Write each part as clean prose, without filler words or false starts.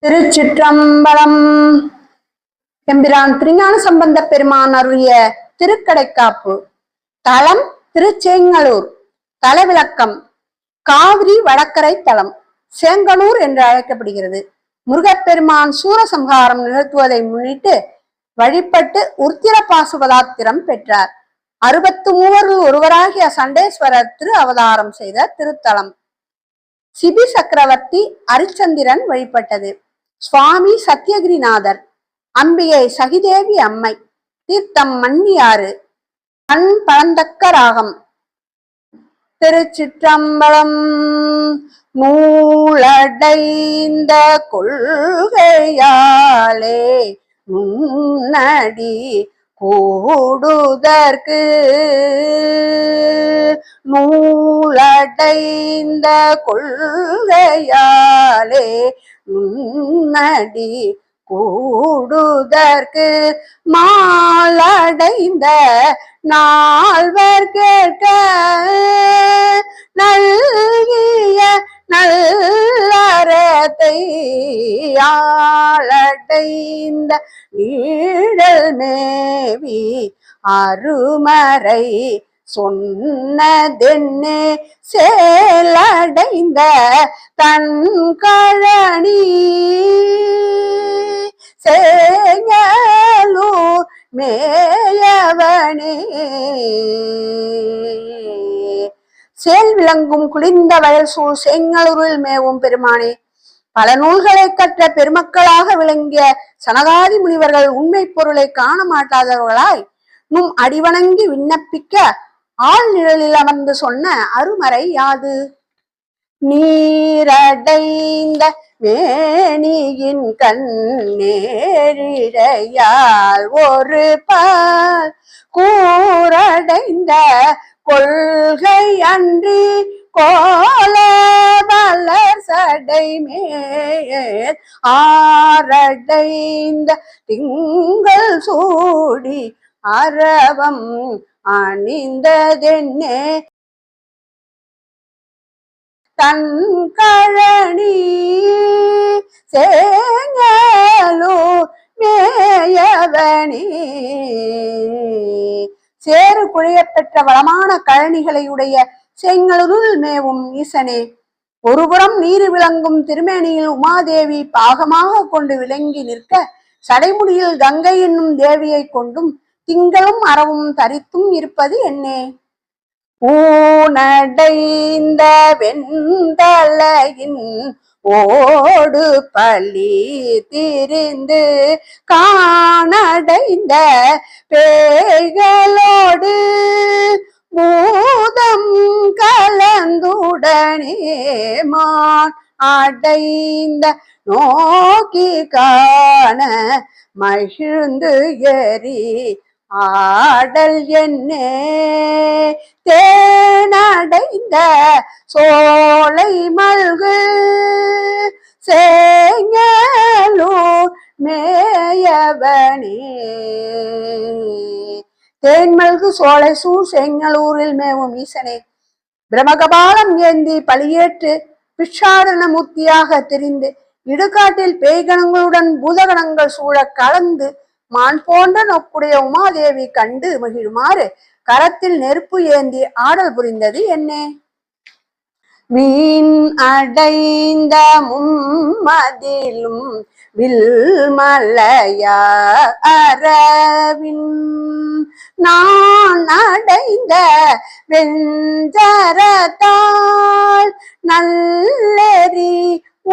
திருச்சிற்றம்பலம். எம்பிரான் திருஞான சம்பந்த பெருமான் அருளிய திருக்கடைக்காப்பு. தலம் திருச்சேங்களூர். தலவிளக்கம்: காவிரி வடக்கரை தலம் சேங்களூர் என்று அழைக்கப்படுகிறது. முருகப்பெருமான் சூரசம்ஹாரம் நிகழ்த்துவதை முன்னிட்டு வழிபட்டு உருத்திர பாசுபதாத்திரம் பெற்றார். 63 ஒருவராகிய சண்டேஸ்வரர் திரு அவதாரம் செய்த திருத்தலம். சிபி சக்கரவர்த்தி அரிச்சந்திரன் வழிபட்டது. சுவாமி சத்தியகிரிநாதர், அம்பிகை சகிதேவி அம்மை, தீர்த்தம் மண்ணியாறு, கண் பழந்தக்க ராகம். திருச்சிற்றம்பலம். நூலடைந்த கொள்கையாலே முன்னடி கூடுதற்கு, நூலடைந்த கொள்கையாலே முன்னடி கூடுதற்கு, மாலடைந்த நால்வர் கேட்க நல்கிய நல்லறத்தை, ஆளடைந்த நீழல் மேவி அருமறை சொன்னதென்னே, சேலடைந்த தன் கழனி சேங்களூர் மேயவனே. சேல் விளங்கும் குளிர்ந்த வயல் சூழ் சேங்களூரில் மேவும் பெருமானே, பல நூல்களை கற்ற பெருமக்களாக விளங்கிய சனகாதி முனிவர்கள் உண்மை பொருளை காண மாட்டாதவர்களாய் நும் அடிவணங்கி விண்ணப்பிக்க ஆள் நிழலில் அமர்ந்து சொன்ன அருமறை யாது? நீரடைந்த மேனியின் கண்ணேரிழையால் ஒரு பால் கூரடைந்த கொள்கை அன்றி கோல வளர் சடை மேல் ஆரடைந்த திங்கள் சூடி அரவம் அணிந்ததென்னே, தன் கழனி சேங்களூர் மேயவனே. சேறு குழைய பெற்ற வளமான கழனிகளையுடைய சேங்களூரில் மேவும் ஈசனே, ஒருபுறம் நீர் விளங்கும் திருமேனியில் உமாதேவி பாகமாக கொண்டு விளங்கி நிற்க, சடைமுடியில் கங்கை என்னும் தேவியை கொண்டும் திங்களும் அறவும் தரித்தும் இருப்பது என்னே? ஊனடைந்த வெண்தலையின் ஓடு பள்ளி திரிந்து காணடைந்த பேய்களோடு பூதம் கலந்துடனே, மான் அடைந்த நோக்கி காண மகிழ்ந்து எரி ஆடல் என்னே, தேனடைந்த சோலை மல்கு சேங்களூர் மேயவனே. தேன்மல்கு சோலை சூழ் சேங்களூரில் மேவும் ஈசனே, பிரமகபாலம் ஏந்தி பலியேற்று பிட்சாடன மூர்த்தியாக தெரிந்து இடுகாட்டில் பேய்கணங்களுடன் பூதகணங்கள் சூழ கலந்து மான் போன்ற நோக்குடைய உமாதேவி கண்டு மகிழுமாறு கரத்தில் நெருப்பு ஏந்தி ஆடல் புரிந்தது என்னே? மீன் அடைந்த மும்மதிலும் வில்மலையா அரவின், நான் அடைந்த வெஞ்சரத்தால் நல்லெறி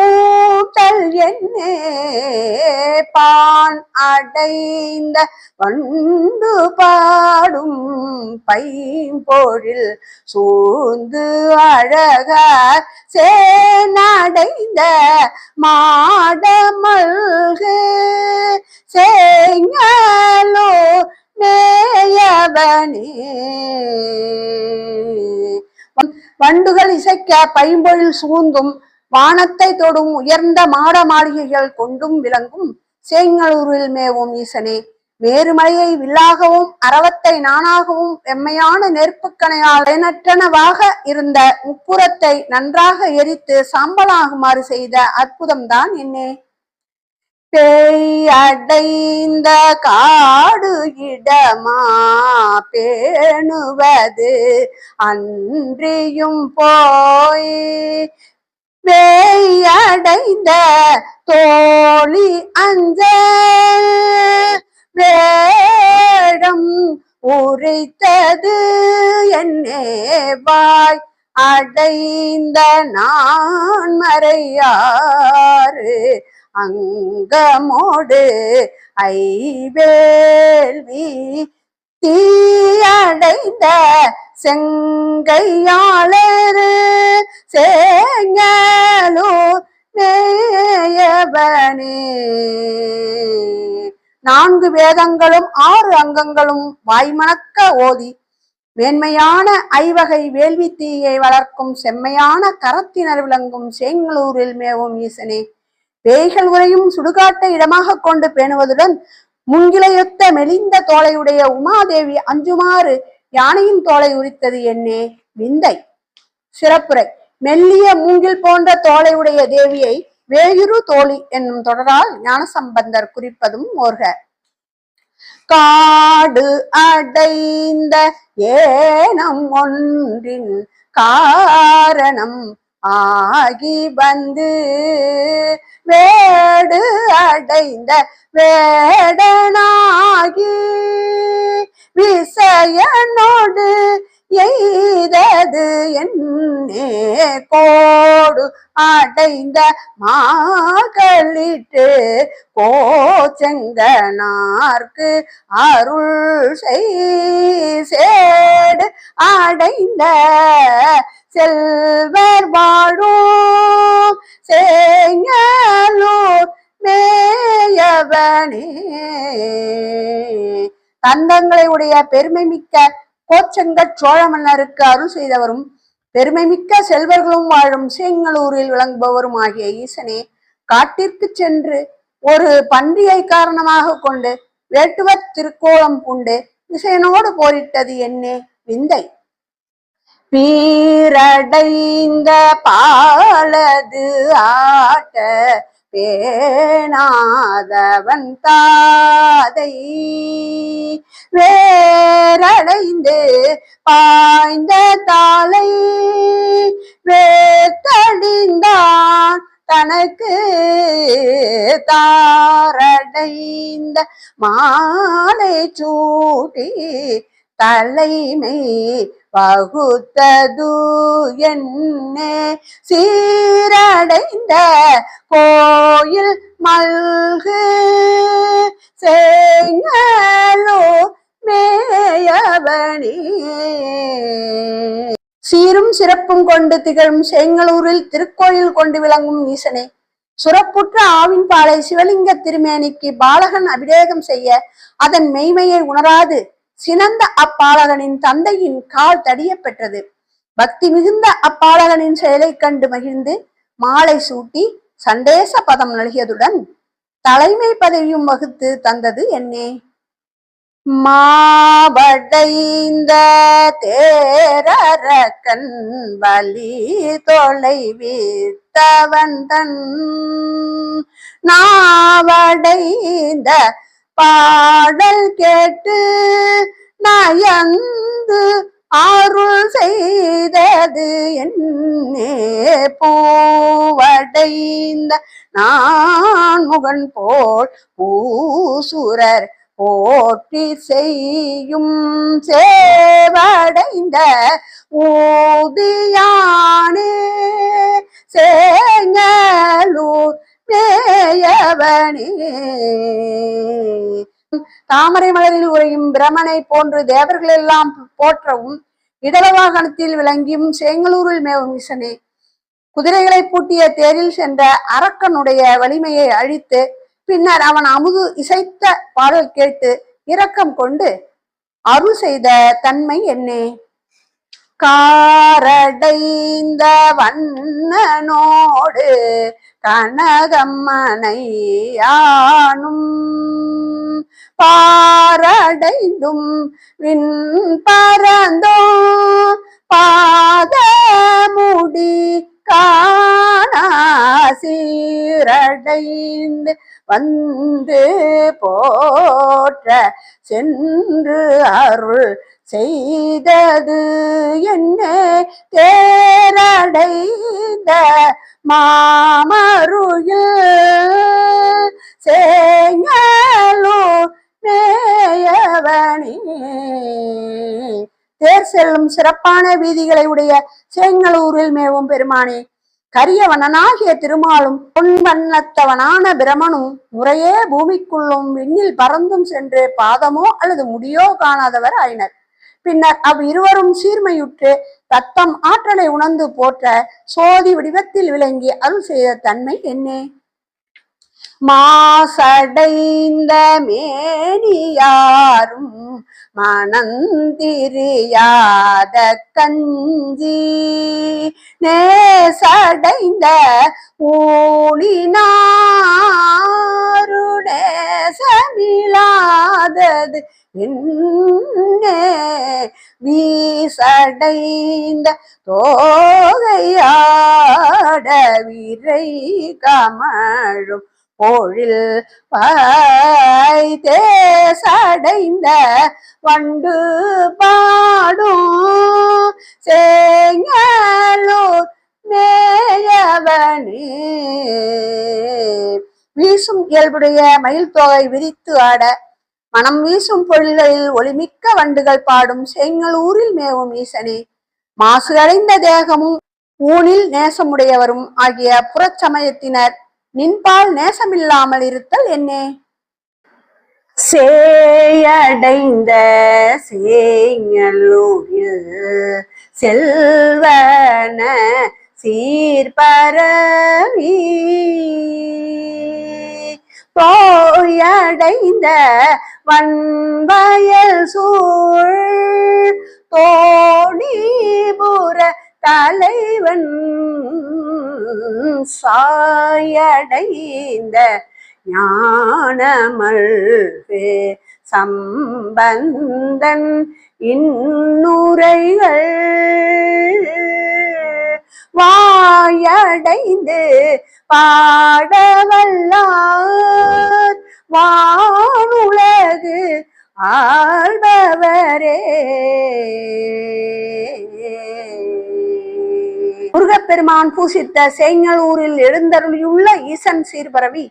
ஊட்டல் என்னே, பான் அடைந்த வண்டு பாடும் பைம்பொழில் சூழ்ந்து அழகார் சேனடைந்த மாடமல்கு சேங்களூர் மேயவனே. வண்டுகள் இசைக்க பைம்பொழில் சூழ்ந்தும் வானத்தை தொடும் உயர்ந்த மாட மாளிகைகள் கொண்டும் விளங்கும் சேங்களூரில் மேவும் ஈசனே, வேறுமலையை வில்லாகவும் அரவத்தை நானாகவும் வெம்மையான நெருப்புக்கணையால் பயனற்றனவாக இருந்த முப்புறத்தை நன்றாக எரித்து சாம்பலாகுமாறு செய்த அற்புதம்தான் என்னே? பேய் அடைந்த காடு இடமா பேணுவது அன்றியும் போய் பேய் அடைந்த தோழி அஞ்சல் வேடம் உரைத்தது என்னேவாய் அடைந்த நான் மறையாறு அங்கமோடு ஐவேல்வி தீயடைந்த செங்கையாளர் சேங்கலூர் மேயவனே. 4 வேதங்களும் 6 அங்கங்களும் வாய்மணக்க ஓதி மேன்மையான ஐவகை வேள்வி தீயை வளர்க்கும் செம்மையான கரத்தினர் விளங்கும் சேங்களூரில் மேவும் ஈசனே, பேய்கள் உரையும் சுடுகாட்டை இடமாக கொண்டு பேணுவதுடன் முன்கிளையொத்த மெலிந்த தோளையுடைய உமாதேவி அஞ்சுமாறு யானையின் தோலை உரித்தது என்னே விந்தை. சிறப்புரை: மெல்லிய மூங்கில் போன்ற தோளையுடைய தேவியை வேயுரு தோழி என்னும் தொடரால் ஞானசம்பந்தர் குறிப்பதும் ஓர்க. காடு அடைந்த ஏனம் ஒன்றின் காரணம் ஆகி வந்து வேடு அடைந்த வேடனாகி விசயனோடு எய்தது என்னே கோடு அடைந்த மாகளிட்டு கோச்செங்கனார்க்கு அருள் செய்சேடு அடைந்த செல்வர் வாழும் சேங்கலூர் மேயவனே. தந்தங்களை உடைய பெருமை மிக்க கோச்செங்க சோழ மன்னருக்கு அருள் செய்தவரும் பெருமை மிக்க செல்வர்களும் வாழும் சேங்களூரில் விளங்குபவரும் ஆகிய ஈசனே, காட்டிற்கு சென்று ஒரு பன்றியை காரணமாக கொண்டு வேட்டுவர் திருக்கோலம் பூண்டு இசையனோடு போரிட்டது என்னே விந்தை. பீரடைந்த பாலது ஆட்ட பேணாதவன் தாதை வேரடைந்து பாய்ந்த தாளை வேத்தடிந்தான் தனக்கு தாரடைந்த மாலை சூட்டி தலைமை வகுத்தது என்னே சீரடைந்த கோயில் மல்கு சேங்களூர் மேயவனே. சீரும் சிறப்பும் கொண்டு திகழும் சேங்களூரில் திருக்கோயில் கொண்டு விளங்கும் ஈசனே, சுரப்புற்ற ஆவின் பாலை சிவலிங்க திருமேனிக்கு பாலகன் அபிஷேகம் செய்ய அதன் மெய்மையை உணராது சினந்த அப்பாலகனின் தந்தையின் கால் தடிய பெற்றது. பக்தி மிகுந்த அப்பாலகனின் செயலை கண்டு மகிழ்ந்து மாலை சூட்டி சண்டேச பதம் நல்கியதுடன் தலைமை பதவியும் வகுத்து தந்தது என்னே. மாவடைந்த தேரரக்கன் வலி தொலைவித்தவன் தன் நாவடைந்த பாடல் கேட்டு நயந்து அருள் செய்தது என்னே பூவடைந்த நான் முகன் போல் பூசுரர் போற்றி செய்யும் சேவடைந்த ஊதியானே சேங்களூர் மேயவனே. தாமரை மலரில் உரையும் பிரமனை போன்று தேவர்கள் எல்லாம் போற்றவும் இடலவாகனத்தில் விளங்கியும் சேங்களூரில் மேவும் ஈசனே, குதிரைகளை பூட்டிய தேரில் சென்ற அரக்கனுடைய வலிமையை அழித்து பின்னர் அவன் அமுது இசைத்த பாடல் கேட்டு இரக்கம் கொண்டு அருள் செய்த தன்மை என்னே. காரடைந்த வண்ணனோடு கனகம்மனை யானும் பாரடைந்தும் விண் பரந்தோ பாதமுடி காண சீரடைந்து வந்து போற்ற சென்று அருள் செய்தது என்ன தேரடைந்த மாமருயில் சேங்கலூர் மேயவனே. தேர் செல்லும் சிறப்பான வீதிகளை உடைய சேங்கலூரில் மேவும் பெருமானே, கரியவனாகிய திருமாலும் பொன்வண்ணத்தவனான பிரமனும் முறையே பூமிக்குள்ளும் விண்ணில் பறந்தும் சென்று பாதமோ அல்லது முடியோ காணாதவர் ஆயினர். பின்னர் அவ்விருவரும் சீர்மையுற்று தத்தம் ஆற்றலை உணர்ந்து போற்ற சோதி வடிவத்தில் விளங்கி அருள் செய்த தன்மை என்னே? மாசடைந்த மேனியாரும் மனந்திரியாத கஞ்சி நேசடைந்த ஊழினாருடேசமிழாதது என்னே வீசடைந்த தோகையாட விரை கமழும் பொழில் பாய் தேசடைந்த வண்டு பாடும் சேங்கலூர் மேயவனே. வீசும் இயல்புடைய மயில் தொகை விரித்து ஆட மனம் வீசும் பொழில்களில் ஒளிமிக்க வண்டுகள் பாடும் சேங்கலூரில் மேவும் ஈசனே, மாசு அடைந்த தேகமும் ஊனில் நேசமுடையவரும் ஆகிய புறச்சமயத்தினர் நின்பால் நேசமில்லாமல் இருத்தல் என்னே? சேயடைந்த சேங்கலூரில் செல்வன சீர்பரவி போயடைந்த வன்வயல் சூழ் தோணிபுர தலைவன் சாயடைந்த ஞானமல்வே சம்பந்தன் இன்னுரைகள் வாயடைந்து பாடவல்லார் வானுலகு ஆள்பவரே. முருகப்பெருமான் பூசித்த சேங்கலூரில் எழுந்தருளியுள்ள ஈசன் சீர்பரவி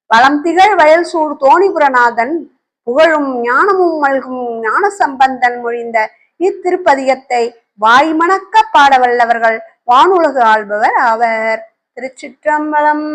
வளம் திகழ் வயல் சூழ் தோணிபுரநாதன் புகழும் ஞானமும் மல்கும் ஞான சம்பந்தன் மொழிந்த இத்திருப்பதிகத்தை வாய்மணக்க பாடவல்லவர்கள் வானுலகு ஆள்பவர் ஆவர். திருச்சிற்றம்பலம்.